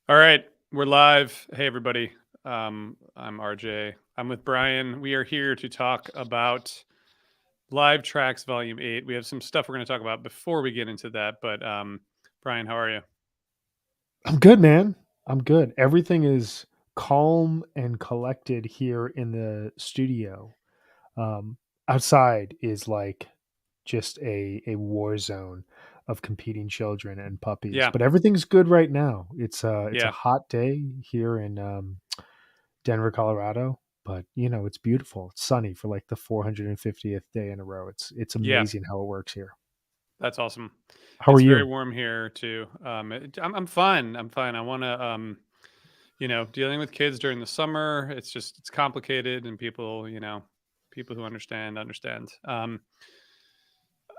All right, we're live. Hey, everybody. I'm RJ. I'm with Brian. We are here to talk about Live Tracks Volume 8. We have some stuff we're going to talk about before we get into that. But, Brian, how are you? I'm good, man. I'm good. Everything is calm and collected here in the studio. Um, Outside is like just a war zone of competing children and puppies, Yeah, but everything's good right now. It's a yeah, hot day here in Denver, Colorado, but it's beautiful. It's sunny for like the 450th day in a row. It's yeah. amazing how it works here. That's awesome. How are It's very you? warm here, too. I'm fine. I'm fine. I want to, dealing with kids during the summer, it's complicated and people who understand.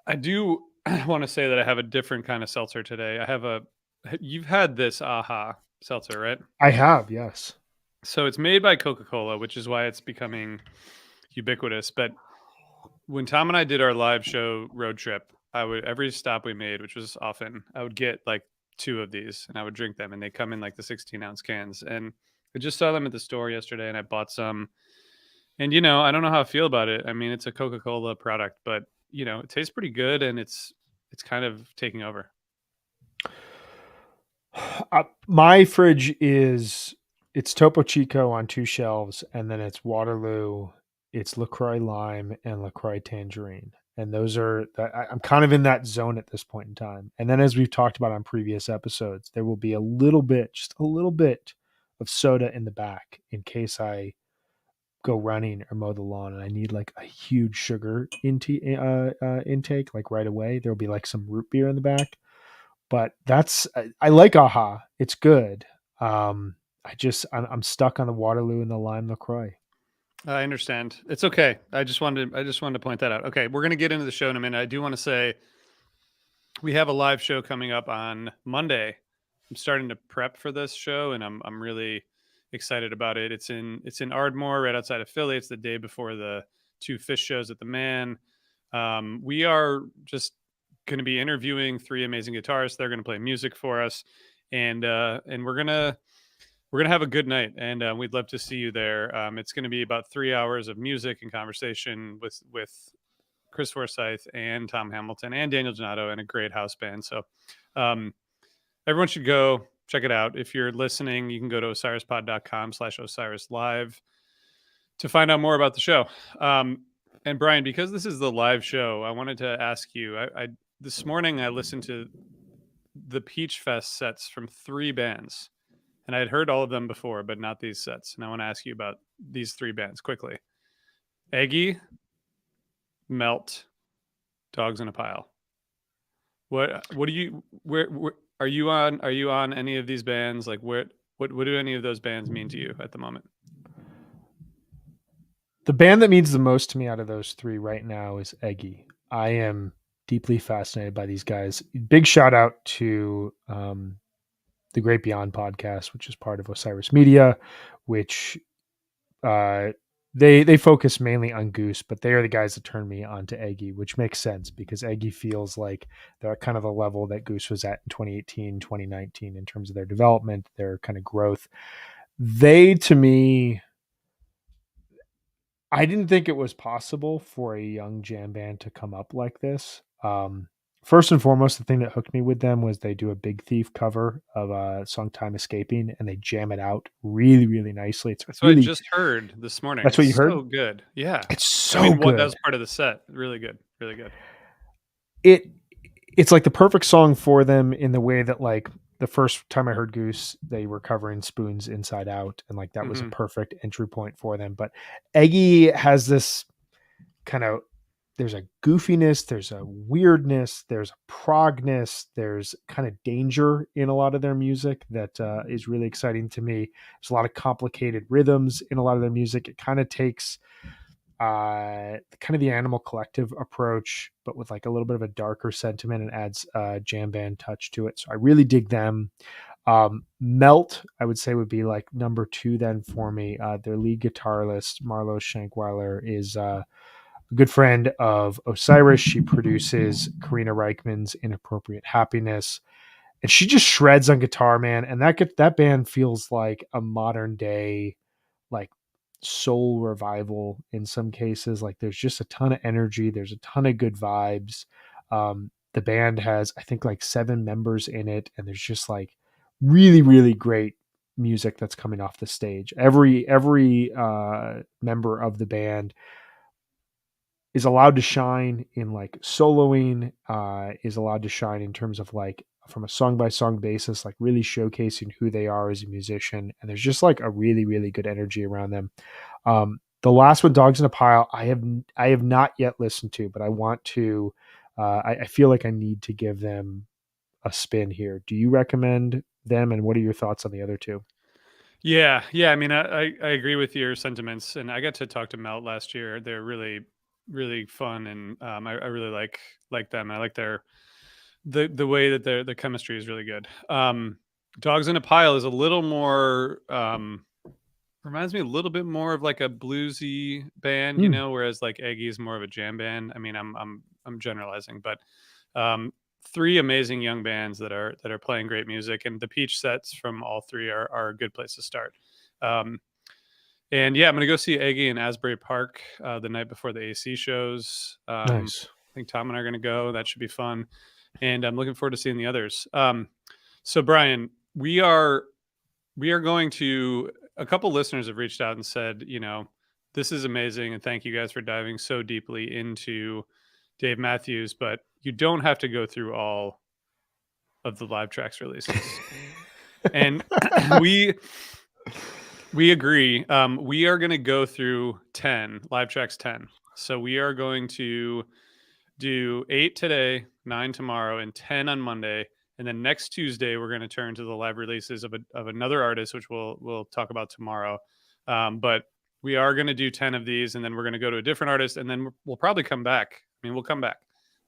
I do want to say that I have a different kind of seltzer today. You've had this AHA seltzer, right? I have, yes. So it's made by Coca Cola, which is why it's becoming ubiquitous. But when Tom and I did our live show road trip, every stop we made, which was often, I would get like two of these and I would drink them, and they come in like the 16-ounce cans. And I just saw them at the store yesterday, and I bought some. And I don't know how I feel about it. I mean, it's a Coca Cola product, but it tastes pretty good, and it's kind of taking over. My fridge is it's Topo Chico on two shelves, and then it's Waterloo, it's Lacroix Lime, and Lacroix Tangerine. And I'm kind of in that zone at this point in time. And then, as we've talked about on previous episodes, there will be a little bit, just a little bit of soda in the back in case I go running or mow the lawn and I need like a huge sugar intake like right away. There'll be like some root beer in the back, but I like AHA. It's good. I'm stuck on the Waterloo and the Lime Lacroix. I understand. It's okay. I just wanted to point that out. Okay, we're gonna get into the show in a minute. I do want to say we have a live show coming up on Monday. I'm starting to prep for this show, and I'm really excited about it. It's in Ardmore, right outside of Philly. It's the day before the two Fish shows at the Man. We are just going to be interviewing three amazing guitarists. They're going to play music for us, and we're gonna have a good night, and we'd love to see you there. It's going to be about 3 hours of music and conversation with Chris Forsyth and Tom Hamilton and Daniel Donato and a great house band. So um, everyone should go check it out. If you're listening, you can go to osirispod.com/Osiris Live to find out more about the show. And Brian, because this is the live show, I wanted to ask you. I this morning I listened to the Peach Fest sets from three bands, and I had heard all of them before, but not these sets. And I want to ask you about these three bands quickly: Eggy, Melt, Dogs in a Pile. What do you where are you on any of these bands? Like what do any of those bands mean to you at the moment? The band that means the most to me out of those three right now is Eggy. I am deeply fascinated by these guys. Big shout out to the Great Beyond podcast, which is part of Osiris Media, which uh, they focus mainly on Goose, but they are the guys that turned me on to Eggy, which makes sense because Eggy feels like they're kind of the level that Goose was at in 2018, 2019 in terms of their development, their kind of growth. They, to me, I didn't think it was possible for a young jam band to come up like this. First and foremost, the thing that hooked me with them was they do a Big Thief cover of a song "Time Escaping" and they jam it out really, really nicely. It's That's what I really just heard this morning. That's It's what you heard. so good. Yeah. It's I so mean, what that good. was part of the set. Really good. Really good. It it's like the perfect song for them in the way that like the first time I heard Goose, they were covering Spoons Inside Out, and like that was a Hmm. perfect entry point for them. But Eggy has this kind of there's a goofiness, there's a weirdness, there's a progness, there's kind of danger in a lot of their music that is really exciting to me. There's a lot of complicated rhythms in a lot of their music. It kind of takes kind of the Animal Collective approach, but with like a little bit of a darker sentiment and adds a jam band touch to it. So I really dig them. Melt, I would say, would be like number two then for me. Their lead guitarist, Marlo Shankweiler, is a good friend of Osiris. She produces Karina Reichman's Inappropriate Happiness. and she just shreds on guitar, man. And that band feels like a modern day, like, soul revival in some cases. Like, there's just a ton of energy. There's a ton of good vibes. The band has, I think, like 7 members in it, and there's just like really, really great music that's coming off the stage. Every member of the band is allowed to shine in like soloing, is allowed to shine in terms of like from a song by song basis, like really showcasing who they are as a musician. And there's just like a really, really good energy around them. The last one, Dogs in a Pile, I have not yet listened to, but I want to. I feel like I need to give them a spin here. Do you recommend them, and what are your thoughts on the other two? Yeah. I mean, I agree with your sentiments, and I got to talk to Melt last year. They're really fun, and I really like them. I like the way that the chemistry is really good. Dogs in a Pile is a little more reminds me a little bit more of like a bluesy band, Hmm, whereas like Eggy is more of a jam band. I mean, I'm generalizing, but um, three amazing young bands that are playing great music, and the Peach sets from all three are a good place to start. Um, and yeah, I'm gonna go see Eggy in Asbury Park the night before the AC shows. nice. I think Tom and I are gonna go. That should be fun, and I'm looking forward to seeing the others. So Brian, we are going to a couple listeners have reached out and said, this is amazing and thank you guys for diving so deeply into Dave Matthews, but you don't have to go through all of the live tracks releases. And we we agree. We are going to go through 10 live tracks 10. So we are going to do 8 today, 9 tomorrow, and 10 on Monday. And then next Tuesday, we're going to turn to the live releases of another artist, which we'll talk about tomorrow. But we are going to do 10 of these, and then we're going to go to a different artist, and then we'll probably come back. I mean, we'll come back.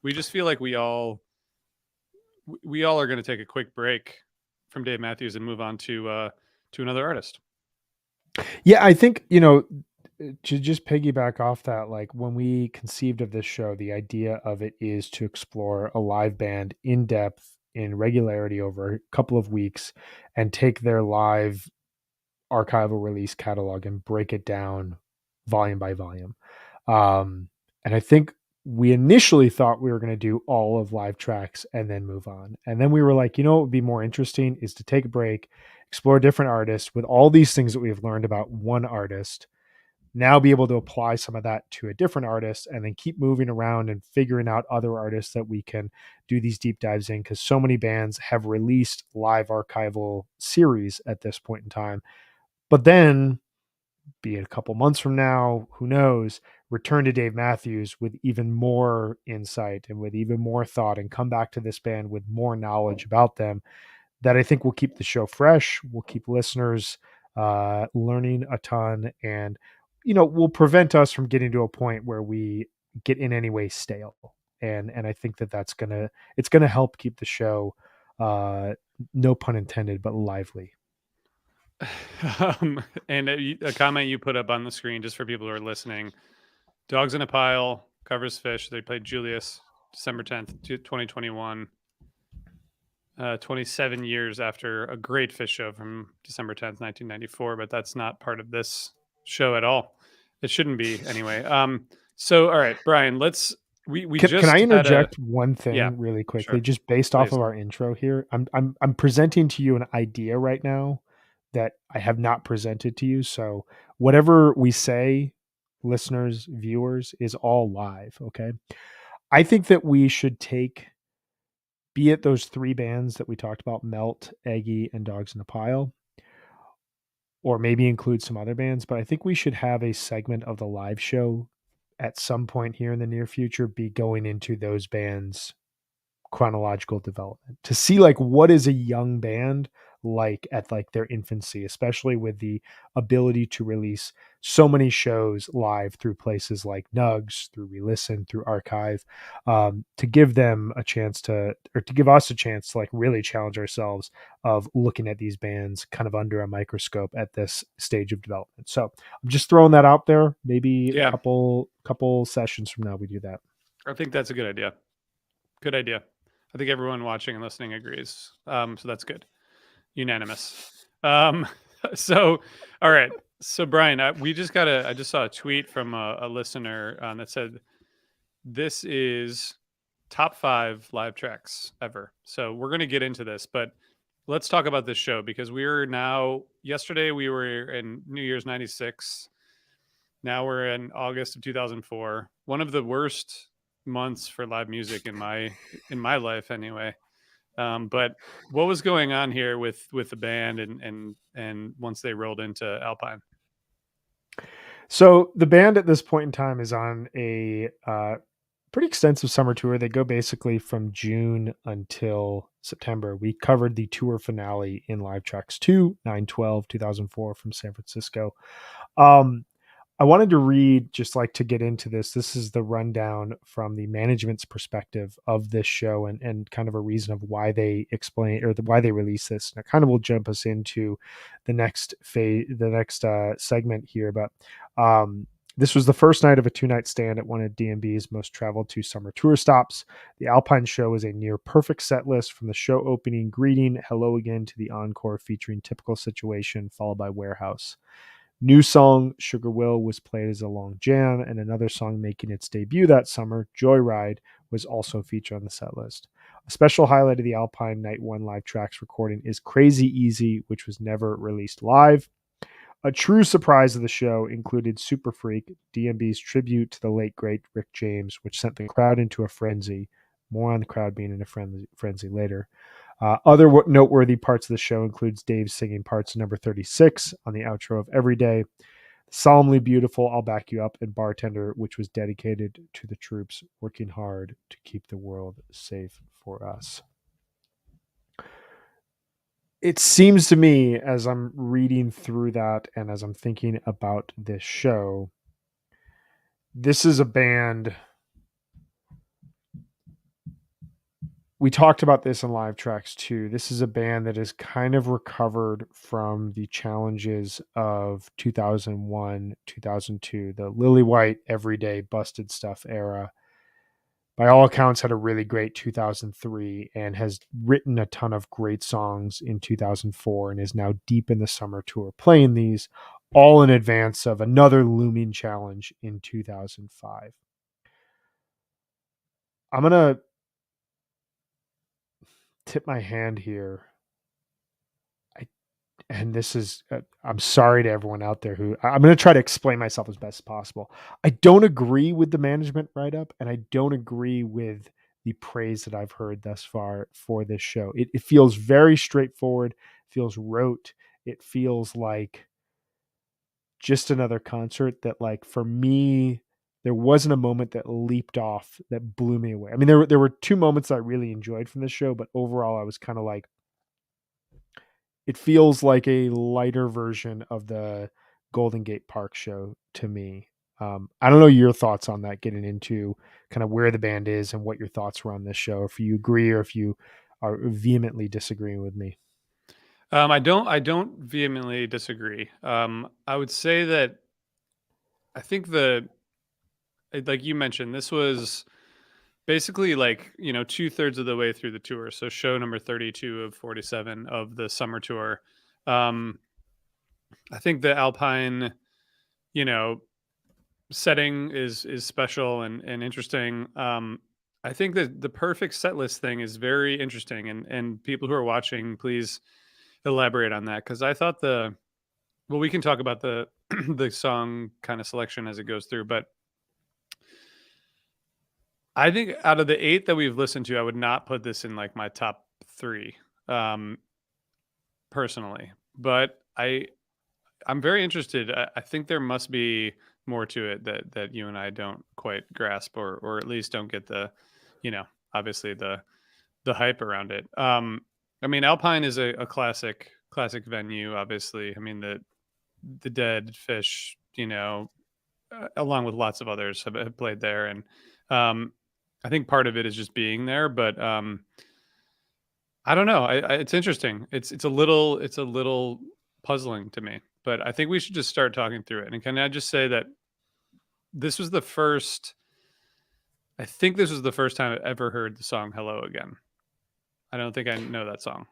We just feel like we all are going to take a quick break from Dave Matthews and move on to another artist. Yeah, I think, to just piggyback off that, like when we conceived of this show, the idea of it is to explore a live band in depth, in regularity over a couple of weeks, and take their live archival release catalog and break it down volume by volume. And I think we initially thought we were going to do all of live tracks and then move on. And then we were like, what would be more interesting is to take a break, explore different artists with all these things that we've learned about one artist, now be able to apply some of that to a different artist, and then keep moving around and figuring out other artists that we can do these deep dives in, because so many bands have released live archival series at this point in time. But then, be it a couple months from now, who knows, return to Dave Matthews with even more insight and with even more thought, and come back to this band with more knowledge about them, that I think will keep the show fresh, will keep listeners learning a ton, and will prevent us from getting to a point where we get in any way stale. And I think that it's gonna help keep the show, uh, no pun intended, but lively. And a comment you put up on the screen, just for people who are listening: Dogs in a Pile covers Fish. They played Julius December 10th, 2021. 27 years after a great Fish show from December 10th, 1994, but that's not part of this show at all. It shouldn't be anyway. So all right, Brian, we Can I just had a interject one yeah, thing really quickly, sure, just based off please. of our intro here? I'm presenting to you an idea right now that I have not presented to you. So whatever we say, listeners, viewers, is all live. Okay. I think that we should take, be it those 3 bands that we talked about, Melt, Eggy, and Dogs in a Pile, or maybe include some other bands, but I think we should have a segment of the live show at some point here in the near future be going into those bands' chronological development, to see like what is a young band like at like their infancy, especially with the ability to release so many shows live through places like Nugs, through Relisten, through Archive, to give them a chance to, or to give us a chance to like really challenge ourselves of looking at these bands kind of under a microscope at this stage of development. So I'm just throwing that out there. Maybe a Yeah, couple sessions from now we do that. I think that's a good idea. Good idea. I think everyone watching and listening agrees. So that's good. Unanimous. Um, so, all right. So Brian, I just saw a tweet from a listener that said this is top 5 live tracks ever. So we're going to get into this, but let's talk about this show because yesterday we were in New Year's 96. Now we're in August of 2004. One of the worst months for live music in my life anyway. But what was going on here with the band and once they rolled into Alpine? So the band at this point in time is on a pretty extensive summer tour. They go basically from June until September. We covered the tour finale in Live Tracks 2, 9/12/2004 from San Francisco. Um, I wanted to read, just like to get into this. This is the rundown from the management's perspective of this show and kind of a reason of why they explain or why they release this. And it kind of will jump us into the next phase, the next segment here. But this was the first night of a 2-night stand at one of DMB's most traveled to summer tour stops. The Alpine show is a near perfect set list from the show opening greeting, hello again, to the encore featuring Typical Situation, followed by Warehouse. New song Sugar Will was played as a long jam, and another song making its debut that summer, Joyride, was also featured on the set list. A special highlight of the Alpine Night 1 Live Tracks recording is Crazy Easy, which was never released live. A true surprise of the show included Super Freak, DMB's tribute to the late great Rick James, which sent the crowd into a frenzy. More on the crowd being in a frenzy later. Other noteworthy parts of the show includes Dave singing parts of number 36 on the outro of Every Day, Solemnly Beautiful, I'll Back You Up, and Bartender, which was dedicated to the troops working hard to keep the world safe for us. It seems to me, as I'm reading through that and as I'm thinking about this show, this is a band. We talked about this in Live Tracks too. This is a band that has kind of recovered from the challenges of 2001, 2002, the Lily White, everyday busted stuff era. By all accounts, had a really great 2003 and has written a ton of great songs in 2004 and is now deep in the summer tour playing these, all in advance of another looming challenge in 2005. I'm going to tip my hand here. And this is, I'm sorry to everyone out there who, I'm going to try to explain myself as best as possible. I don't agree with the management write up, and I don't agree with the praise that I've heard thus far for this show. It feels very straightforward, feels rote. It feels like just another concert that, like, for me, there wasn't a moment that leaped off that blew me away. I mean, there were two moments I really enjoyed from this show, but overall, I was kind of like, it feels like a lighter version of the Golden Gate Park show to me. I don't know your thoughts on that, getting into kind of where the band is and what your thoughts were on this show, if you agree or if you are vehemently disagreeing with me. I don't vehemently disagree. I would say that I think like you mentioned, this was basically like, 2/3 of the way through the tour. So show number 32 of 47 of the summer tour. Um, I think the Alpine, you know, setting is special and interesting. I think that the perfect set list thing is very interesting, and people who are watching, please elaborate on that because I thought we can talk about the the song kind of selection as it goes through, but I think out of the 8 that we've listened to, I would not put this in like my top 3, um, personally. But I'm very interested. I think there must be more to it that you and I don't quite grasp, or at least don't get you know, obviously the hype around it. I mean, Alpine is a classic venue. Obviously, I mean the Dead Fish, along with lots of others have played there, and um, I think part of it is just being there. But I don't know. It's interesting. It's a little puzzling to me. But I think we should just start talking through it. And can I just say that this was the first? I think this was the first time I ever heard the song "Hello Again." I don't think I know that song.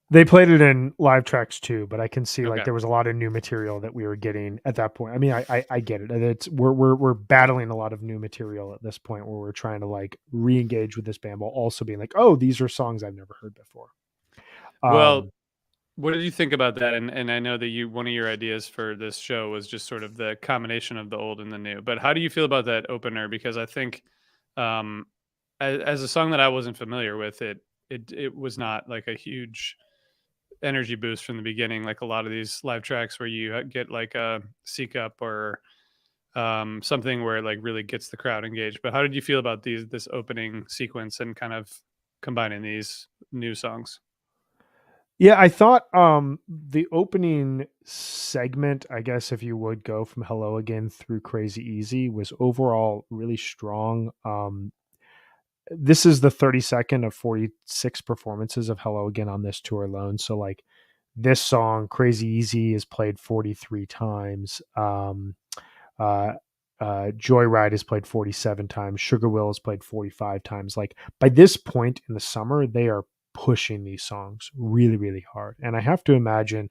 They played it in live tracks too, but I can see like Okay. there was a lot of new material that we were getting at that point. I mean, I get it. It's we're battling a lot of new material at this point where we're trying to like re-engage with this band while also being like, oh, these are songs I've never heard before. Well, Um, what did you think about that? And I know that one of your ideas for this show was just sort of the combination of the old and the new. But how do you feel about that opener? Because I think, um, as a song that I wasn't familiar with, it was not like a huge energy boost from the beginning, like a lot of these live tracks where you get like a seek up or something where it like really gets the crowd engaged. But how did you feel about this opening sequence and kind of combining these new songs? yeah, I thought the opening segment, I guess if you would go from Hello Again through Crazy Easy was overall really strong. This is the 32nd of 46 performances of Hello Again on this tour alone. So like this song, Crazy Easy, is played 43 times. Uh, Joyride is played 47 times. Sugar Will is played 45 times. Like by this point in the summer, they are pushing these songs really, really hard. And I have to imagine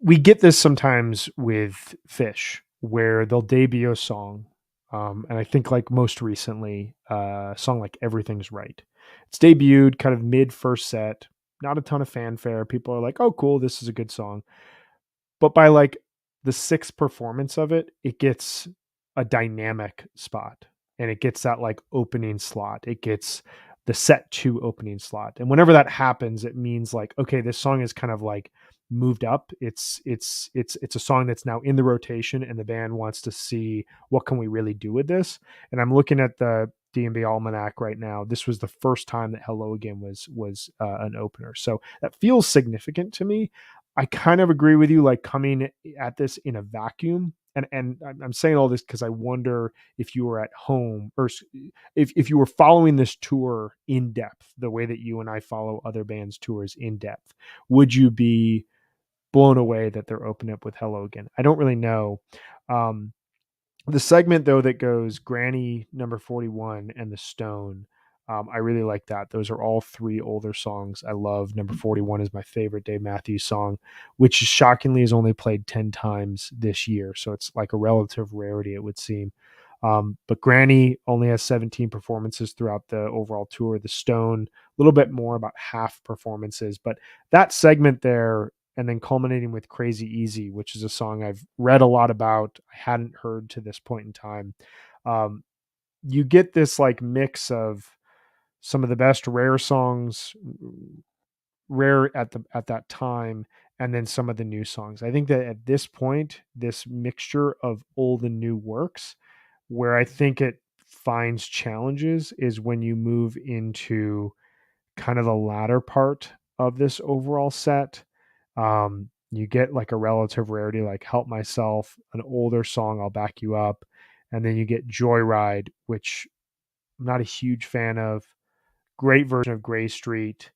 we get this sometimes with Fish, where they'll debut a song. And I think like most recently, a song like Everything's Right. It's debuted kind of mid first set, not a ton of fanfare. People are like, oh, cool, this is a good song. But by like the sixth performance of it, it gets a dynamic spot and it gets that like opening slot. It gets the set two opening slot. And whenever that happens, it means like, okay, this song is kind of like moved up. It's a song that's now in the rotation and the band wants to see what can we really do with this. And I'm looking at the DMB Almanac right now. This was the first time that Hello Again was an opener. So that feels significant to me. I kind of agree with you, like coming at this in a vacuum. And I'm saying all this because I wonder if you were at home or if you were following this tour in depth, the way that you and I follow other bands' tours in depth, would you be blown away that they're opening up with Hello Again? I don't really know. Um, the segment though that goes Granny number 41 and the Stone, I really like that. Those are all three older songs I love. Number 41 is my favorite Dave Matthews song, which shockingly is only played 10 times this year, so it's like a relative rarity, it would seem. But Granny only has 17 performances throughout the overall tour. The Stone, a little bit more, about half performances. But that segment there, and then culminating with Crazy Easy, which is a song I've read a lot about, I hadn't heard to this point in time. Um, you get this like mix of some of the best Rare songs, Rare at that time, and then some of the new songs. I think that at this point, this mixture of old and new works. Where I think it finds challenges is when you move into kind of the latter part of this overall set. You get like a relative rarity like Help Myself, an older song, I'll Back You Up. And then you get Joyride, which I'm not a huge fan of. Great version of Gray Street.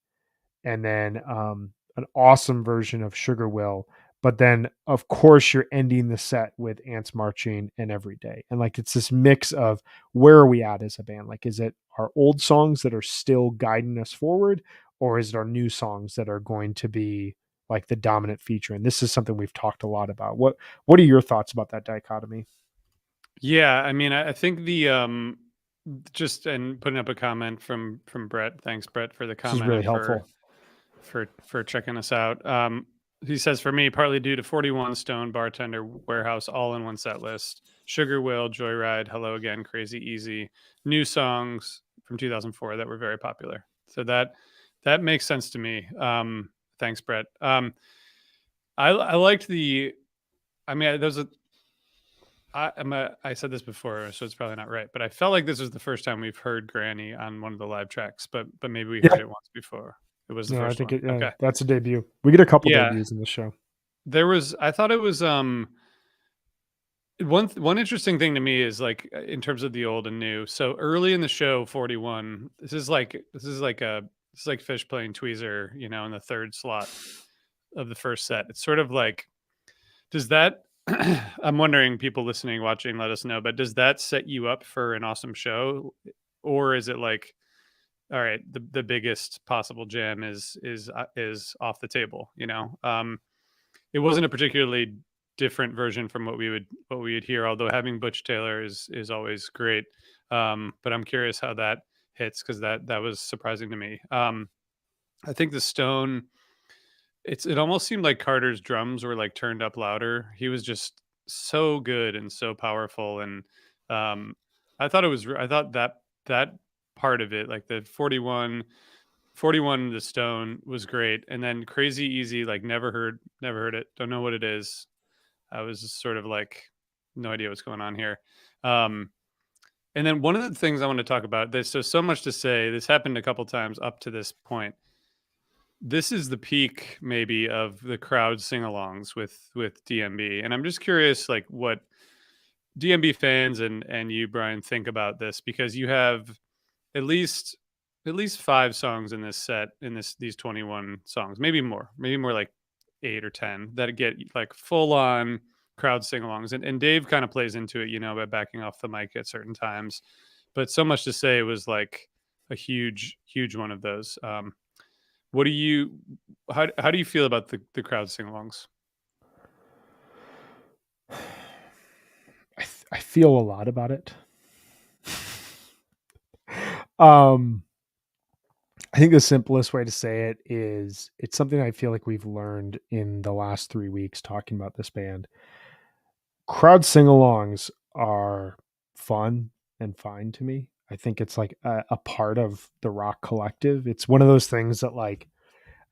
And then an awesome version of Sugar Will. But then, of course, you're ending the set with Ants Marching and Every Day. And like it's this mix of where are we at as a band? Like, is it our old songs that are still guiding us forward, or is it our new songs that are going to be like the dominant feature? And this is something we've talked a lot about. What are your thoughts about that dichotomy? Yeah, I mean, I think the just and putting up a comment from Brett. Thanks, Brett, for the This is comment really and helpful. for checking us out. He says for me, partly due to 41 Stone, Bartender, Warehouse, all in one set list. Sugar Will, Joyride, Hello Again, Crazy Easy, new songs from 2004 that were very popular. So that makes sense to me. Thanks, Brett. I liked the. I mean, there's a I said this before, so it's probably not right, but I felt like this was the first time we've heard Granny on one of the live tracks, but maybe we heard Yeah. it once before. It was the No, I first think one. it, Okay. that's a debut. We get a couple Yeah. debuts in the show. I thought it was one interesting thing to me is like in terms of the old and new. So early in the show 41, this is like Fish playing Tweezer, in the third slot of the first set. It's sort of like does that I'm wondering, people listening, watching, let us know, but does that set you up for an awesome show? Or is it like all right, the biggest possible jam is off the table. It wasn't a particularly different version from what we would hear. Although having Butch Taylor is always great. But I'm curious how that hits because that was surprising to me. I think the Stone. It almost seemed like Carter's drums were like turned up louder. He was just so good and so powerful, and um, I thought that part of it, like the 41 the Stone was great, and then Crazy Easy, like never heard it, don't know what it is. I was just sort of like, no idea what's going on here. Um, and then one of the things I want to talk about, there's so much to say. This happened a couple times up to this point. This is the peak maybe of the crowd sing-alongs with DMB, and I'm just curious, like what DMB fans and you, Brian, think about this because you have at least at least 5 songs in this set in these 21 songs, maybe more like 8 or 10 that get like full on crowd sing-alongs, and Dave kind of plays into it, by backing off the mic at certain times, but so much to say was like a huge one of those. What do you how do you feel about the crowd sing-alongs? I feel a lot about it. um, I think the simplest way to say it is it's something I feel like we've learned in the last 3 weeks talking about this band. Crowd sing-alongs are fun and fine to me. I think it's like a part of the rock collective. It's one of those things that like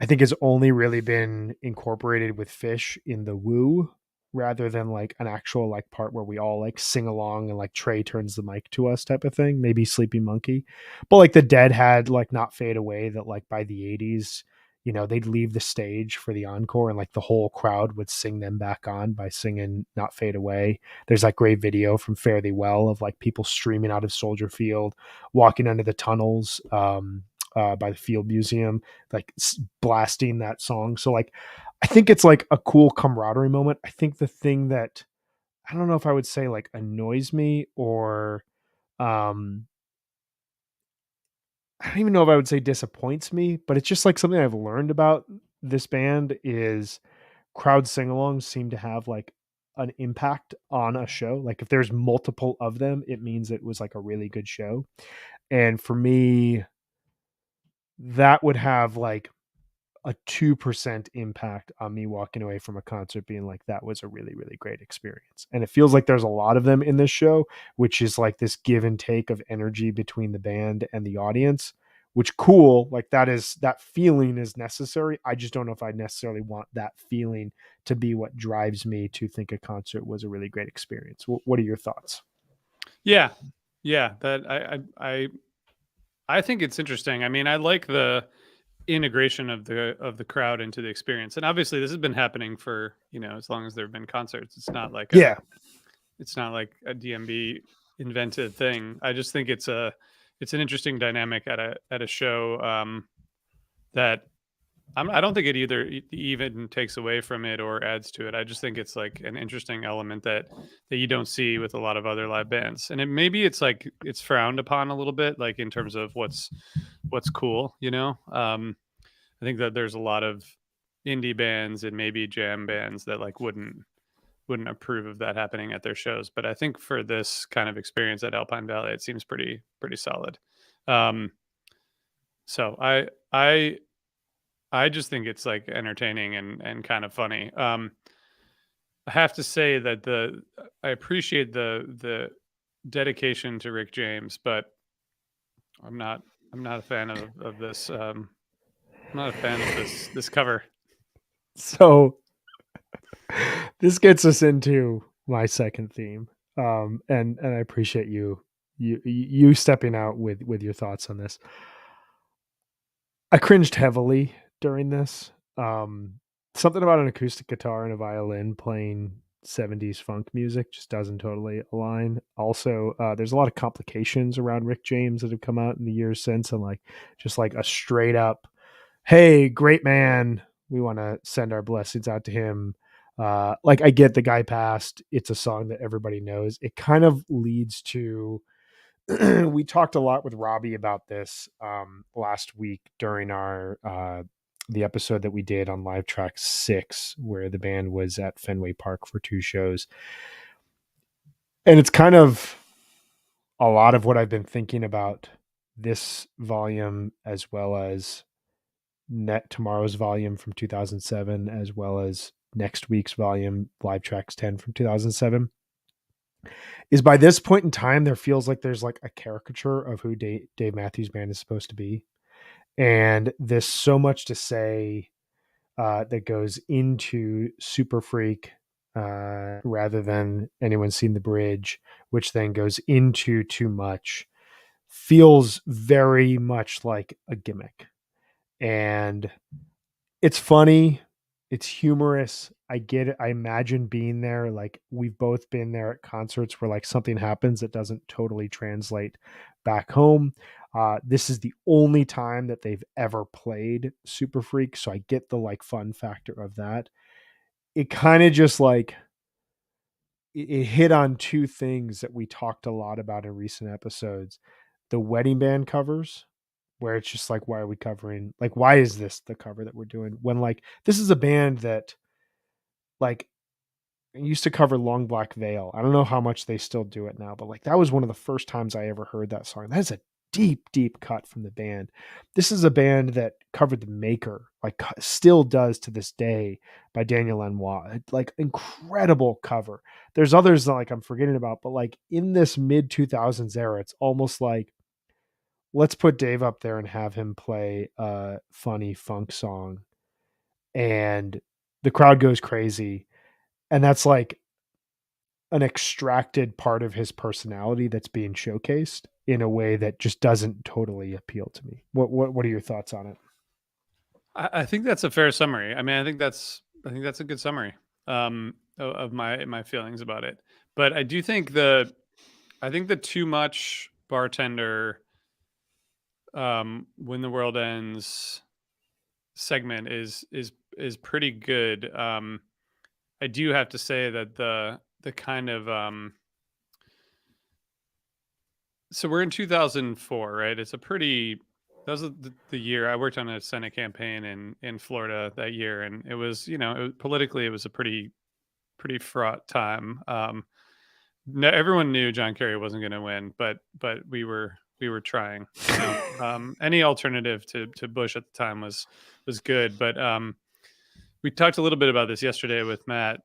I think has only really been incorporated with Fish in the Woo rather than like an actual like part where we all like sing along and like Trey turns the mic to us type of thing. Maybe Sleepy Monkey. But like the Dead had like Not Fade Away that like by the 80s, they'd leave the stage for the encore and like the whole crowd would sing them back on by singing Not Fade Away. There's like great video from Fare Thee Well of like people streaming out of Soldier Field, walking under the tunnels. By the Field Museum, like blasting that song. So like, I think it's like a cool camaraderie moment. I think the thing that I don't know if I would say like annoys me or um I don't even know if I would say disappoints me, but it's just like something I've learned about this band is crowd sing-alongs seem to have like an impact on a show. Like if there's multiple of them, it means it was like a really good show. And for me, that would have like a 2% impact on me walking away from a concert being like that was a really really great experience. And it feels like there's a lot of them in this show, which is like this give and take of energy between the band and the audience, which cool, like that feeling is necessary. I just don't know if I necessarily want that feeling to be what drives me to think a concert was a really great experience. What are your thoughts? Yeah, yeah, that I think it's interesting. I mean, I like the integration of the crowd into the experience, and obviously this has been happening for as long as there have been concerts. Yeah. It's not like a DMB invented thing. I just think it's an interesting dynamic at a show, that I don't think it either even takes away from it or adds to it. I just think it's like an interesting element that you don't see with a lot of other live bands, and maybe it's like it's frowned upon a little bit, like in terms of what's cool. I think that there's a lot of indie bands and maybe jam bands that like wouldn't approve of that happening at their shows. But I think for this kind of experience at Alpine Valley, it seems pretty solid. Um, so I just think it's like entertaining and kind of funny. I have to say that the I appreciate the dedication to Rick James, but I'm not I'm not a fan of this. I'm not a fan of this cover. So this gets us into my second theme. And I appreciate you stepping out with your thoughts on this. I cringed heavily during this. Something about an acoustic guitar and a violin playing 70s funk music just doesn't totally align. Also, there's a lot of complications around Rick James that have come out in the years since, and like just like a straight up, hey, great man, we want to send our blessings out to him. Like I get the guy passed. It's a song that everybody knows. It kind of leads to we talked a lot with Robbie about this last week during our the episode that we did on Live Track 6, where the band was at Fenway Park for 2 shows. And it's kind of a lot of what I've been thinking about this volume, as well as tomorrow's volume from 2007, as well as next week's volume, Live Tracks 10 from 2007. Is by this point in time, there feels like there's like a caricature of who Dave Matthews Band is supposed to be. And there's so much to say that goes into Super Freak rather than Anyone Seen the Bridge, which then goes into Too Much. Feels very much like a gimmick. And it's funny. It's humorous. I get it. I imagine being there. Like, we've both been there at concerts where like something happens that doesn't totally translate back home. This is the only time that they've ever played Super Freak, so I get the like fun factor of that. It kind of just like it hit on 2 things that we talked a lot about in recent episodes: the wedding band covers, where it's just like, why are we covering, like, why is this the cover that we're doing when like this is a band that like used to cover Long Black Veil. I don't know how much they still do it now, but like that was one of the first times I ever heard that song. That is a deep, deep cut from the band. This is a band that covered The Maker, like still does to this day, by Daniel Lanois. Like, incredible cover. There's others that like I'm forgetting about, but like in this mid 2000s era, it's almost like, let's put Dave up there and have him play a funny funk song, and the crowd goes crazy. And that's like an extracted part of his personality that's being showcased in a way that just doesn't totally appeal to me. What are your thoughts on it? I think that's a fair summary. I mean, I think that's a good summary of my feelings about it. But I do think I think the Too Much Bartender When the World Ends segment is pretty good. I do have to say that the kind of so we're in 2004, right? It's a pretty that was the year I worked on a Senate campaign in Florida that year, and it was, you know, politically it was a pretty fraught time. No, everyone knew John Kerry wasn't going to win, but we were trying. You know, any alternative to Bush at the time was good, but we talked a little bit about this yesterday with Matt.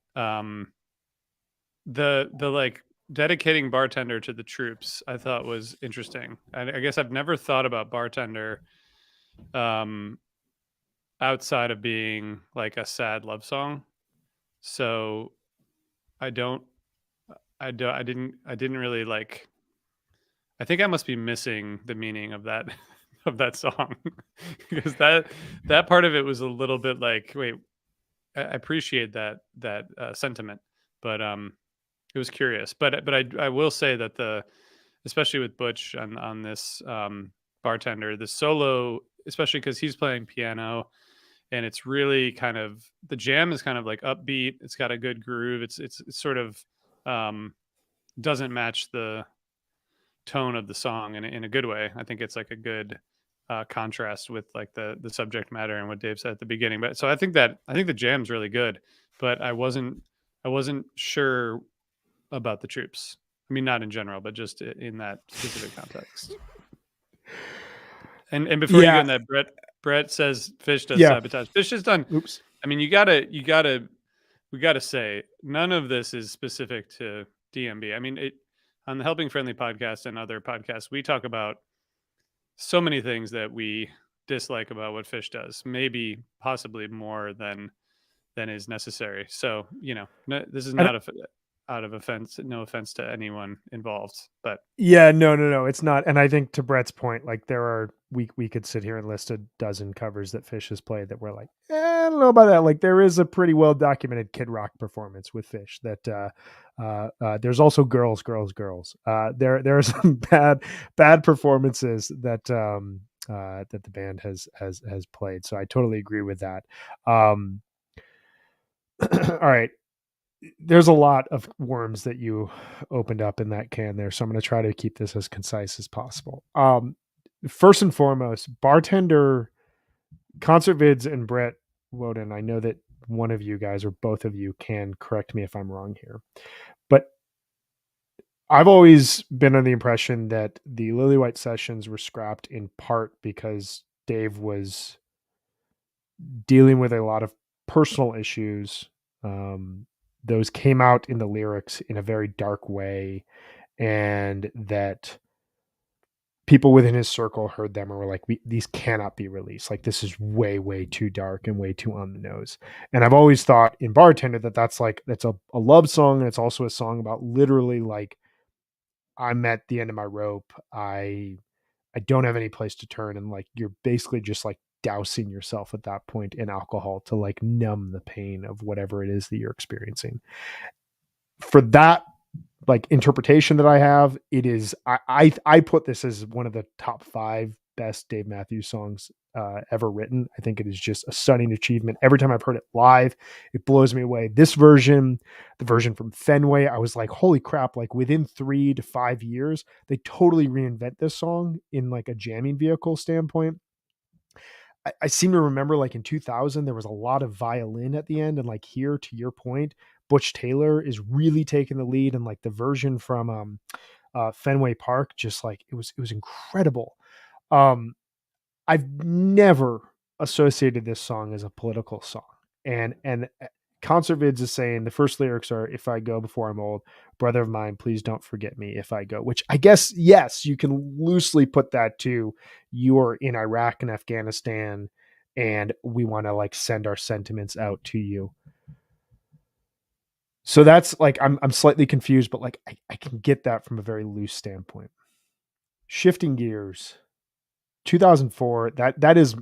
The like dedicating bartender to the troops, I thought was interesting. I guess I've never thought about bartender um, outside of being like a sad love song. So I don't, I didn't really like. I think I must be missing the meaning of that of that song because that part of it was a little bit like, wait, I appreciate that sentiment, but it was curious. But I will say that especially with Butch on this bartender, the solo, especially because he's playing piano, and it's really kind of, the jam is kind of like upbeat. It's got a good groove. It's sort of doesn't match the tone of the song in a good way. I think it's like a good contrast with like the subject matter and what Dave said at the beginning. But so I think the jam's really good, but I wasn't sure about the troops. I mean, not in general, but just in that specific context. And before you go Yeah. in that, Brett says Fish does Yeah. sabotage. Fish has done. Oops. I mean, we gotta say none of this is specific to DMB. I mean, on the Helping Friendly podcast and other podcasts, we talk about so many things that we dislike about what Fish does, maybe possibly more than is necessary. So, you know, this is And not out of offense, no offense to anyone involved, but yeah, no, it's not. And I think to Brett's point, like there are, we could sit here and list a dozen covers that Fish has played that we're like, I don't know about that. Like there is a pretty well documented Kid Rock performance with Fish that there's also girls. There are some bad performances that that the band has played. So I totally agree with that. All right. there's a lot of worms that you opened up in that can there, so I'm going to try to keep this as concise as possible. First and foremost, bartender, concert vids, and Brett Woden. I know that one of you guys or both of you can correct me if I'm wrong here, but I've always been under the impression that the Lily White sessions were scrapped in part because Dave was dealing with a lot of personal issues. Those came out in the lyrics in a very dark way, and that people within his circle heard them and were like, these cannot be released. Like, this is way, way too dark and way too on the nose. And I've always thought in Bartender that that's a love song. And it's also a song about literally like, I'm at the end of my rope. I don't have any place to turn. And like, you're basically just like dousing yourself at that point in alcohol to like numb the pain of whatever it is that you're experiencing. For that like interpretation that I have, it is I put this as one of the top 5 best Dave Matthews songs ever written. I think it is just a stunning achievement. Every time I've heard it live, it blows me away. This version, the version from Fenway, I was like, holy crap, like within 3 to 5 years, they totally reinvent this song in like a jamming vehicle standpoint. I seem to remember like in 2000, there was a lot of violin at the end. And like here, to your point, Butch Taylor is really taking the lead. And like the version from Fenway Park, just like it was incredible. I've never associated this song as a political song. And Concert Vids is saying the first lyrics are, "If I go before I'm old, brother of mine, please don't forget me if I go," which I guess, yes, you can loosely put that to you're in Iraq and Afghanistan and we want to like send our sentiments out to you. So that's like, I'm slightly confused, but like I can get that from a very loose standpoint. Shifting gears, 2004, that is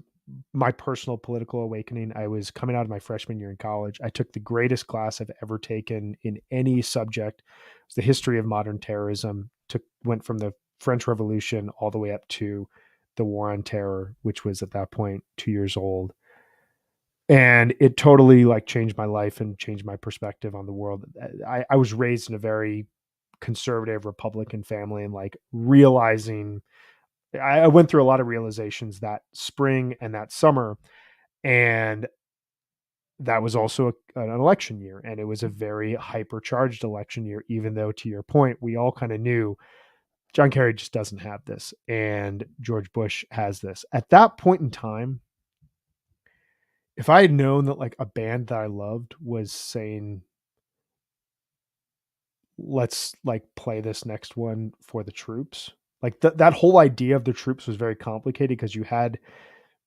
my personal political awakening. I was coming out of my freshman year in college. I took the greatest class I've ever taken in any subject. It was the history of modern terrorism. Went from the French Revolution all the way up to the War on Terror, which was at that point 2 years old. And it totally like changed my life and changed my perspective on the world. I was raised in a very conservative Republican family, and like realizing I went through a lot of realizations that spring and that summer. And that was also an election year. And it was a very hypercharged election year, even though, to your point, we all kind of knew John Kerry just doesn't have this and George Bush has this. At that point in time, if I had known that like a band that I loved was saying, let's like play this next one for the troops, like that whole idea of the troops was very complicated because you had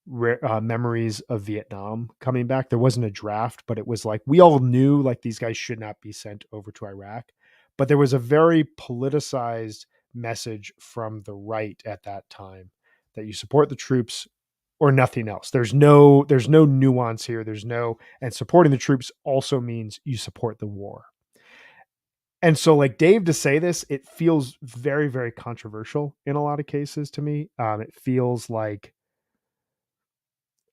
memories of Vietnam coming back. There wasn't a draft, but it was like we all knew like these guys should not be sent over to Iraq. But there was a very politicized message from the right at that time that you support the troops or nothing else. There's no nuance here. And supporting the troops also means you support the war. And so like Dave to say this, it feels very, very controversial in a lot of cases to me. It feels like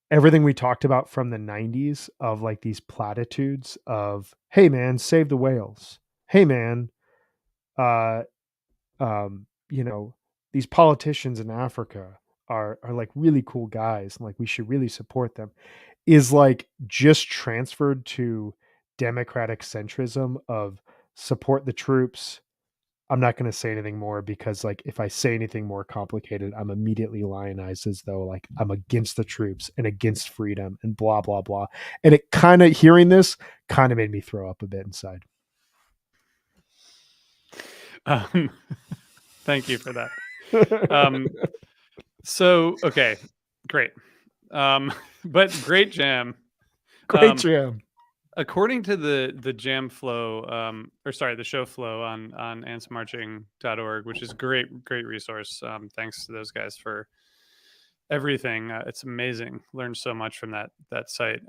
everything we talked about from the 90s of like these platitudes of, hey man, save the whales. Hey man, uh you know, these politicians in Africa are like really cool guys and like we should really support them, is like just transferred to democratic centrism of support the troops. I'm not going to say anything more because like if I say anything more complicated, I'm immediately lionized as though like I'm against the troops and against freedom and blah blah blah. And it kind of, hearing this kind of made me throw up a bit inside. Thank you for that. So okay, great. But great jam. Great jam. According to the jam flow, the show flow on antsmarching.org, which is great resource. Thanks to those guys for everything. It's amazing. Learned so much from that site.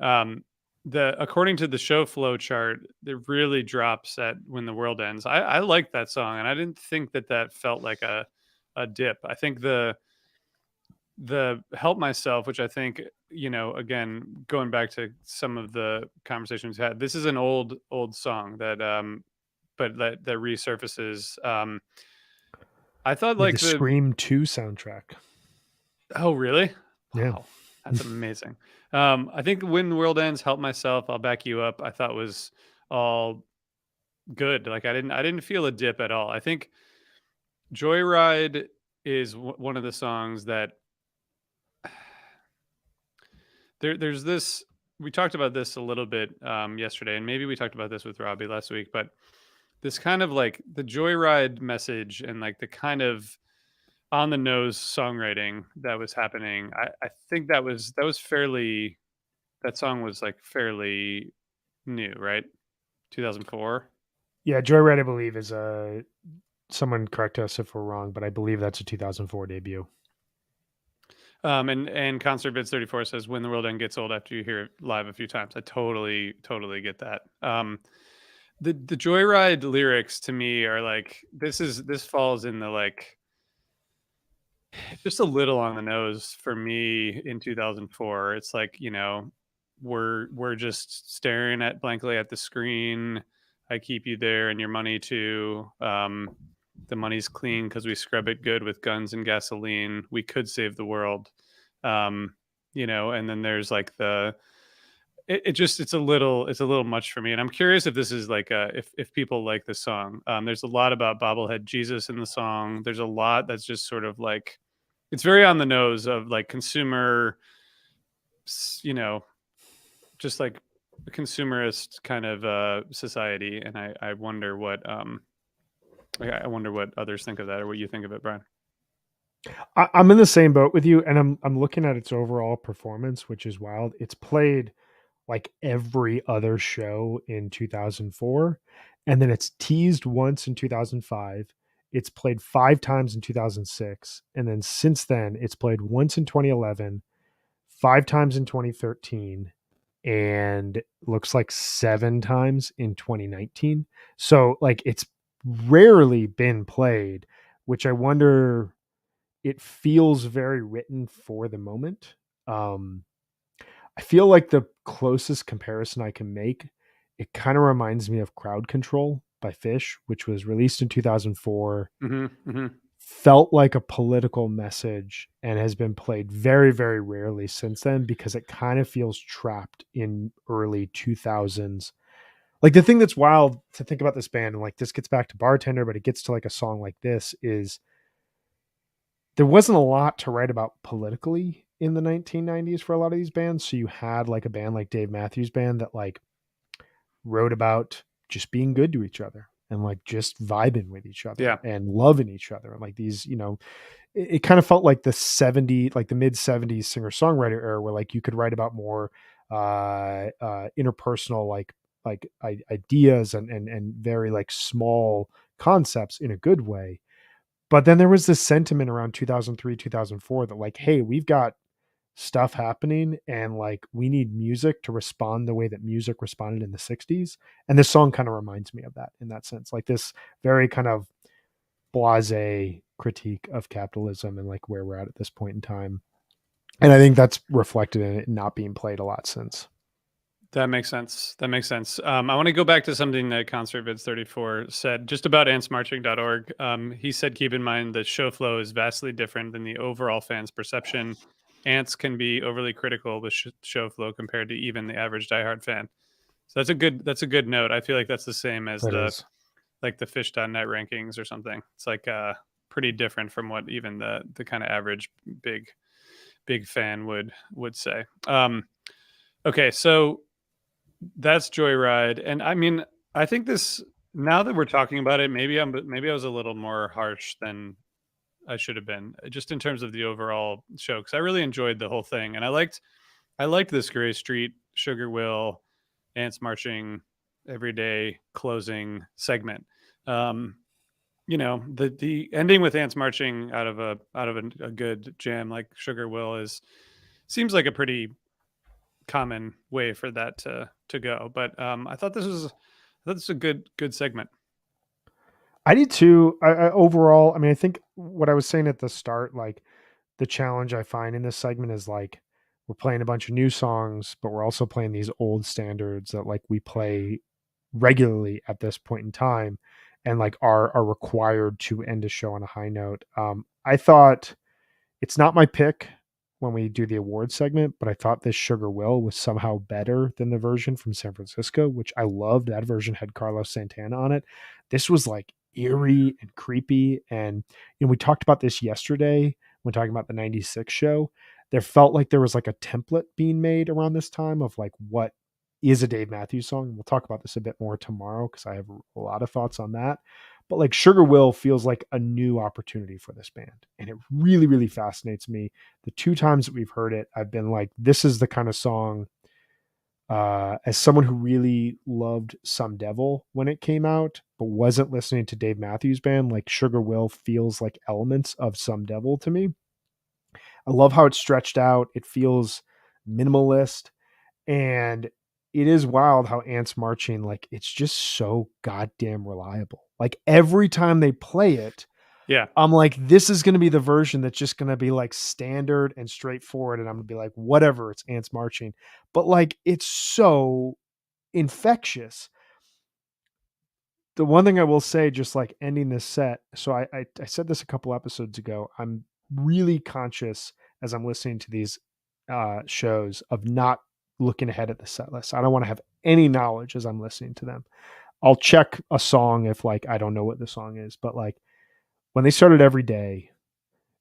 According to the show flow chart, it really drops at When the World Ends. I like that song, and I didn't think that felt like a dip. I think the Help Myself, which I think, again, going back to some of the conversations we had, this is an old song that but that resurfaces. I thought Yeah, the like the Scream 2 soundtrack. Oh, really? Yeah. Wow, that's amazing. I think When the World Ends, Help Myself, I'll Back You Up, I thought was all good. Like I didn't feel a dip at all. I think Joyride is one of the songs that there's this. We talked about this a little bit yesterday, and maybe we talked about this with Robbie last week, but this kind of like the Joyride message and like the kind of on the nose songwriting that was happening. I think that was fairly that song was like fairly new, right? 2004. Yeah, Joyride, I believe, is a someone correct us if we're wrong, but I believe that's a 2004 debut. And Concert Bids 34 says When the World End Gets Old after you hear it live a few times. I totally get that. The Joyride lyrics to me are like this falls in the like just a little on the nose for me in 2004. It's like, we're just staring at blankly at the screen. I keep you there and your money too. The money's clean because we scrub it good with guns and gasoline. We could save the world. And then there's like it's a little much for me. And I'm curious if this is like if people like this song. There's a lot about bobblehead Jesus in the song. There's a lot that's just sort of like it's very on the nose of like consumer, you know, just like a consumerist kind of society. And I wonder what I wonder what others think of that or what you think of it, Brian. I'm in the same boat with you, and I'm looking at its overall performance, which is wild. It's played like every other show in 2004, and then it's teased once in 2005. It's played 5 times in 2006, and then since then it's played once in 2011, 5 times in 2013, and looks like 7 times in 2019. So like it's rarely been played, which I wonder, it feels very written for the moment. Um, I feel like the closest comparison I can make, it kind of reminds me of Crowd Control by Fish, which was released in 2004, Mm-hmm. felt like a political message and has been played very, very rarely since then because it kind of feels trapped in early 2000s. Like the thing that's wild to think about this band, and like this gets back to Bartender, but it gets to like a song like this, is there wasn't a lot to write about politically in the 1990s for a lot of these bands. So you had like a band like Dave Matthews Band that like wrote about just being good to each other and like just vibing with each other Yeah. and loving each other. And like these, it kind of felt like like the mid 70s singer songwriter era where like you could write about more interpersonal ideas and very like small concepts in a good way. But then there was this sentiment around 2003, 2004 that like, hey, we've got stuff happening and like we need music to respond the way that music responded in the 60s. And this song kind of reminds me of that in that sense. Like this very kind of blasé critique of capitalism and like where we're at this point in time. And I think that's reflected in it not being played a lot since. That makes sense. That makes sense. I want to go back to something that Concert Vids 34 said just about antsmarching.org. He said, keep in mind the show flow is vastly different than the overall fan's perception. Ants can be overly critical with show flow compared to even the average diehard fan. So that's a good note. I feel like that's the same as That is. the fish.net rankings or something. It's like pretty different from what even the kind of average big fan would say. Okay, so that's Joyride, and I mean, I think this. Now that we're talking about it, maybe I was a little more harsh than I should have been, just in terms of the overall show, because I really enjoyed the whole thing, and I liked this Gray Street, Sugar Will, Ants Marching, Everyday closing segment. Um, the ending with Ants Marching out of a good jam like Sugar Will seems like a pretty common way for that to go. But I thought this was a good segment. I did too. I overall, I mean, I think what I was saying at the start, like the challenge I find in this segment is like we're playing a bunch of new songs, but we're also playing these old standards that like we play regularly at this point in time and like are required to end a show on a high note. I thought it's not my pick when we do the award segment, but I thought this Sugar Will was somehow better than the version from San Francisco, which I loved. That version had Carlos Santana on it. This was like eerie and creepy. And, we talked about this yesterday when talking about the 96 show. There felt like there was like a template being made around this time of like what is a Dave Matthews song. We'll talk about this a bit more tomorrow because I have a lot of thoughts on that. But like Sugar Will feels like a new opportunity for this band. And it really, really fascinates me. The 2 times that we've heard it, I've been like, this is the kind of song, as someone who really loved Some Devil when it came out, but wasn't listening to Dave Matthews Band, like Sugar Will feels like elements of Some Devil to me. I love how it's stretched out. It feels minimalist. And it is wild how Ants Marching, like, it's just so goddamn reliable. Like, every time they play it, Yeah. I'm like, this is going to be the version that's just going to be like standard and straightforward. And I'm going to be like, whatever, it's Ants Marching. But like, it's so infectious. The one thing I will say, just like ending this set, so I said this a couple episodes ago, I'm really conscious as I'm listening to these shows of not looking ahead at the set list. I don't want to have any knowledge as I'm listening to them. I'll check a song if like I don't know what the song is, but like when they started Every Day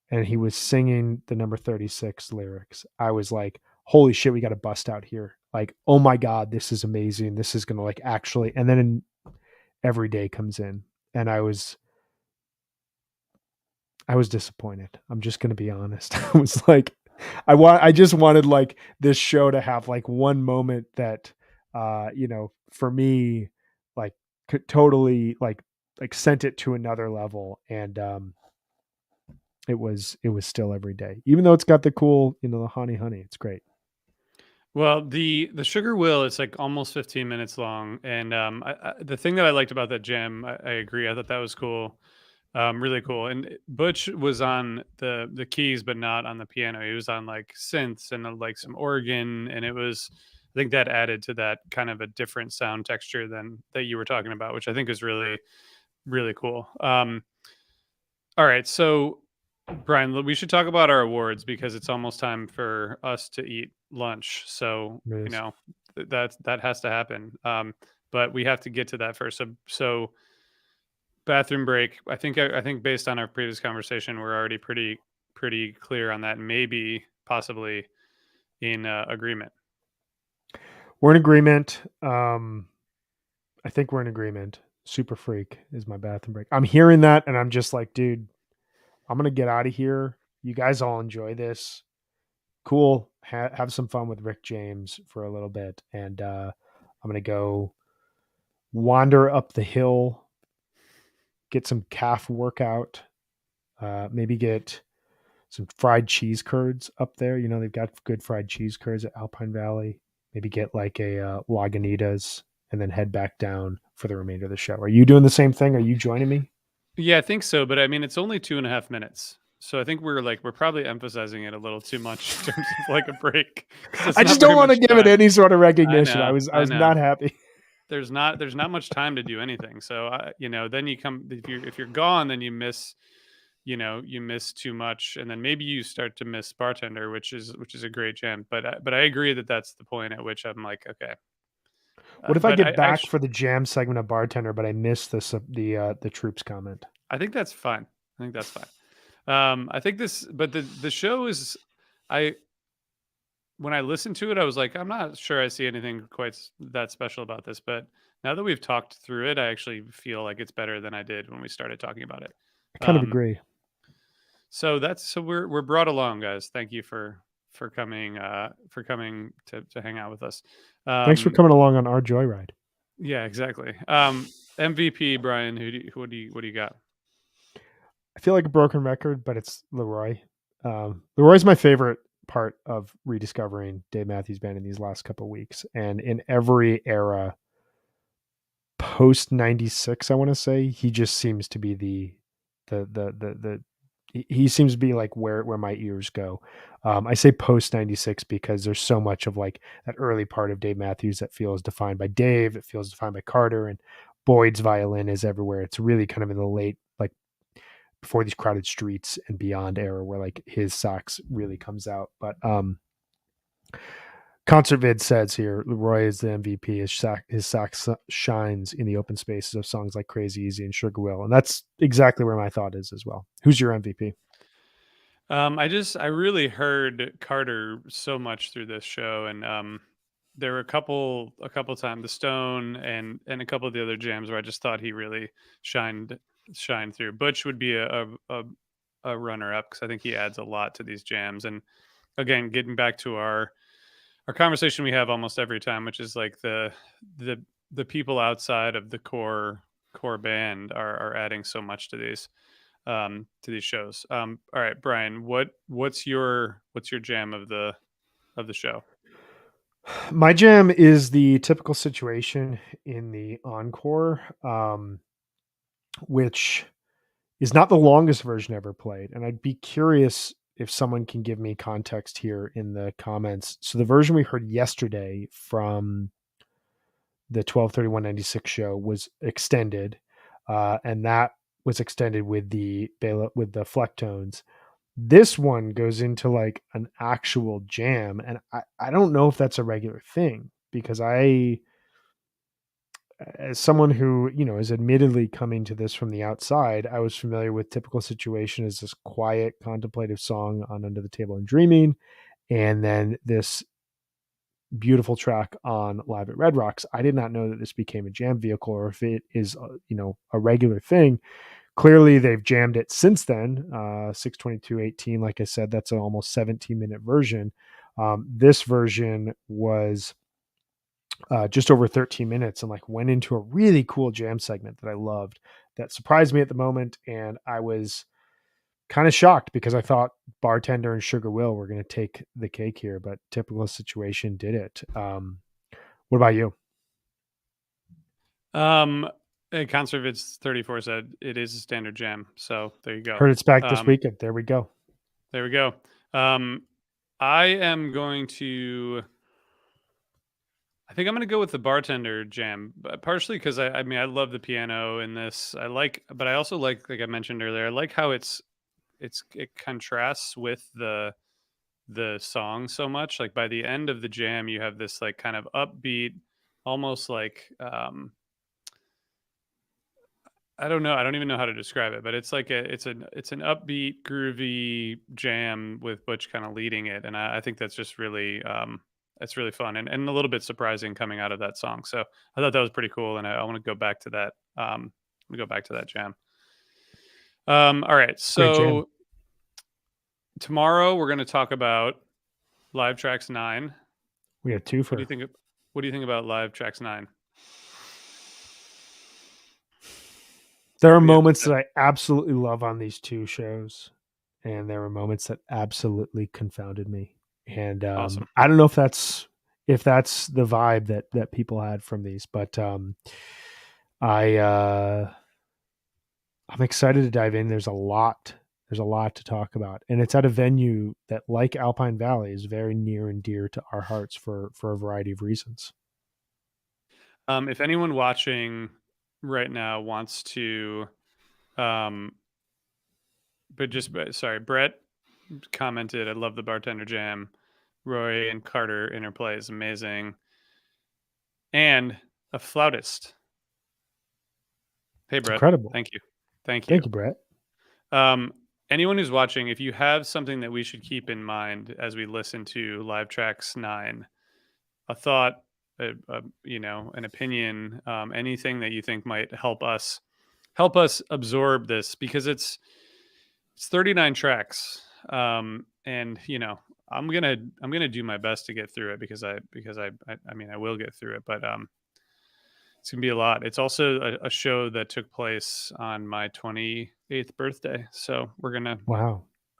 and he was singing the number 36 lyrics, I was like, holy shit, we got to bust out here. Like, oh my God, this is amazing. This is going to like actually, and then Every Day comes in and I was disappointed. I'm just going to be honest. I was like, I just wanted like this show to have like one moment that, for me, like could totally like sent it to another level. And, it was still Every Day, even though it's got the cool, the honey, it's great. Well, the Sugar Will, it's like almost 15 minutes long, and the thing that I liked about that jam, I agree. I thought that was cool, really cool. And Butch was on the keys, but not on the piano. He was on like synths and like some organ, and it was. I think that added to that kind of a different sound texture than that you were talking about, which I think is really really cool. All right, so Brian, we should talk about our awards because it's almost time for us to eat lunch. So Yes. that has to happen. But we have to get to that first. So bathroom break. I think based on our previous conversation, we're already pretty clear on that. Maybe possibly in agreement. We're in agreement. I think we're in agreement. Super Freak is my bathroom break. I'm hearing that and I'm just like, dude, I'm gonna get out of here. You guys all enjoy this. Cool. Have some fun with Rick James for a little bit, and I'm gonna go wander up the hill, get some calf workout. Maybe get some fried cheese curds up there. They've got good fried cheese curds at Alpine Valley. Maybe get like a Lagunitas, and then head back down for the remainder of the show. Are you doing the same thing? Are you joining me? Yeah, I think so. But I mean, it's only 2.5 minutes. So I think we're probably emphasizing it a little too much in terms of like a break because it's I not just very don't want much to give it time. any sort of I recognition. I know, was I I was know. not happy. There's not much time to do anything. So then you come if you're gone, then you miss too much, and then maybe you start to miss bartender, which is a great jam. But I agree that that's the point at which I'm like, okay. What if I But get back for the jam segment of bartender, but I missed the troops comment? I think that's fine. I think that's fine. I think but the show is, I when I listened to it, I was like, I'm not sure I see anything quite that special about this. But now that we've talked through it, I actually feel like it's better than I did when we started talking about it. I kind of Um, agree. so we're brought along, guys. Thank you for coming to hang out with us. Thanks for Um, coming along on our joyride. yeah, exactly. MVP, Brian. What do you got? I feel like a broken record, but it's Leroy. Leroy's my favorite part of rediscovering Dave Matthews Band in these last couple of weeks, and in every era post '96, I want to say he just seems to be the he seems to be like where my ears go. I say post 96 because there's so much of like that early part of Dave Matthews that feels defined by Dave, it feels defined by Carter, and Boyd's violin is everywhere. It's really kind of in the late, like before these crowded streets and beyond era where like his sax really comes out. But Concert Vid says here, Leroy is the MVP. His sax shines in the open spaces of songs like Crazy Easy and Sugar Will. And that's exactly where my thought is as well. Who's your MVP? I really heard Carter so much through this show, and there were a couple times, the Stone and a couple of the other jams where I just thought he really shined through. Butch would be a runner up because I think he adds a lot to these jams. And again, getting back to our conversation we have almost every time, which is like the people outside of the core band are adding so much to these shows. All right, Brian, what's your jam of the show? My jam is the typical situation in the encore, which is not the longest version ever played. And I'd be curious if someone can give me context here in the comments. So the version we heard yesterday from the 12/31/96 show was extended, and that was extended with the Flecktones. This one goes into like an actual jam, and I don't know if that's a regular thing because as someone who is admittedly coming to this from the outside, I was familiar with Typical Situation as this quiet contemplative song on Under the Table and Dreaming, and then this beautiful track on Live at Red Rocks. I did not know that this became a jam vehicle or if it is a regular thing. Clearly they've jammed it since then. 6:22:18, like I said, that's an almost 17-minute version. This version was just over 13 minutes and like went into a really cool jam segment that I loved, that surprised me at the moment. And I was kind of shocked because I thought Bartender and Sugar Will were going to take the cake here, but Typical Situation did it. What about you? Concert Vids 34 said it is a standard jam. So there you go. Heard it's back this weekend. There we go. There we go. I am going to, I think I'm going to go with the Bartender jam, partially because I mean, I love the piano in this. But I also like I mentioned earlier, I like how it contrasts with the song so much. Like by the end of the jam, you have this like kind of upbeat, almost like, I don't know. I don't even know how to describe it, but it's like it's an upbeat, groovy jam with Butch kind of leading it, and I think that's just really it's really fun and a little bit surprising coming out of that song. So I thought that was pretty cool, and I want to go back to that. Jam. All right, so tomorrow we're going to talk about Live Trax 9. We have two for. What do you think about Live Trax 9? There are moments that I absolutely love on these two shows, and there were moments that absolutely confounded me. And awesome. I don't know if that's the vibe that people had from these, but I'm excited to dive in. There's a lot to talk about, and it's at a venue that, like Alpine Valley, is very near and dear to our hearts for a variety of reasons. If anyone watching right now wants to, sorry, Brett commented, I love the Bartender jam. Roy and Carter interplay is amazing. And a flautist. Hey, Brett. Incredible. Thank you. Thank you, Brett. Anyone who's watching, if you have something that we should keep in mind as we listen to Live Trax 9, a thought, an opinion, anything that you think might help us absorb this, because it's 39 tracks. And I'm gonna do my best to get through it because I mean, I will get through it, but it's gonna be a lot. It's also a show that took place on my 28th birthday, so we're gonna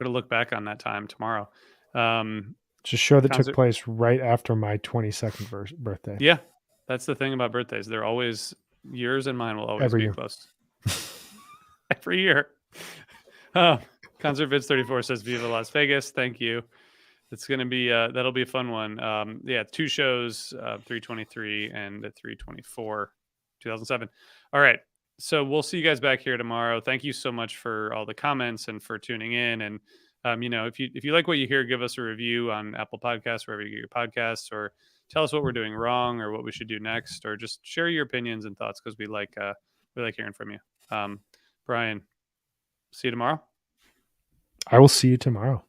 look back on that time tomorrow. It's a show that took place right after my 22nd birthday. Yeah, that's the thing about birthdays. They're always, yours and mine will always be close. Every year. Concert Vids 34 says Viva Las Vegas. Thank you. It's going to be that'll be a fun one. Yeah, 2 shows, 323 and 324, 2007. All right. So we'll see you guys back here tomorrow. Thank you so much for all the comments and for tuning in. And if you like what you hear, give us a review on Apple Podcasts, wherever you get your podcasts, or tell us what we're doing wrong or what we should do next, or just share your opinions and thoughts because we like hearing from you. Brian, see you tomorrow. I will see you tomorrow.